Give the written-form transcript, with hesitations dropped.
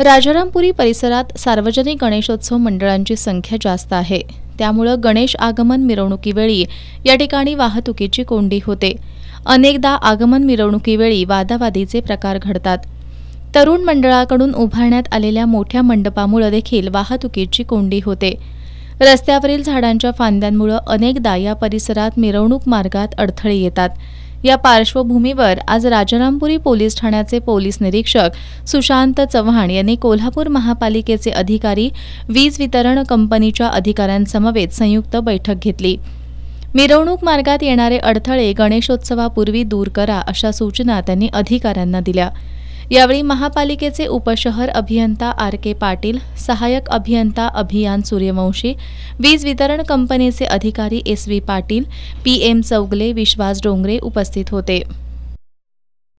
राजारामपुरी परिसरात सार्वजनिक गणेशोत्सव मंडळांची संख्या जास्त आहे। त्यामुळे गणेश आगमन मिरवणुकीवेळी या ठिकाणी वाहतुकीची कोंडी होते। अनेकदा आगमन मिरवणुकीवेळी वादावादीचे प्रकार घडतात। तरुण मंडळाकडून उभारण्यात आलेल्या मोठ्या मंडपामुळे देखील वाहतुकीची कोंडी होते। रस्त्यावरील झाडांच्या फांद्यांमुळे अनेकदा या परिसरात मिरवणूक मार्गात अडथळे येतात। या पार्श्वभूमीवर आज राजारामपुरी पोलीस ठाण्याचे पोलीस निरीक्षक सुशांत चव्हाण यांनी कोल्हापूर महापालिकेचे अधिकारी, वीज वितरण कंपनीच्या अधिकाऱ्यांसमवेत संयुक्त बैठक घेतली। मिरवणूक मार्गात येणारे अडथळे गणेशोत्सवापूर्वी दूर करा अशा सूचना त्यांनी अधिकाऱ्यांना दिल्या। यावेळी महापालिकेचे उपशहर अभियंता RK पाटील, सहाय्यक अभियंता अभियान सूर्यवंशी, वीज वितरण कंपनीचे अधिकारी SV पाटील, PM चौगले, विश्वास डोंगरे उपस्थित होते।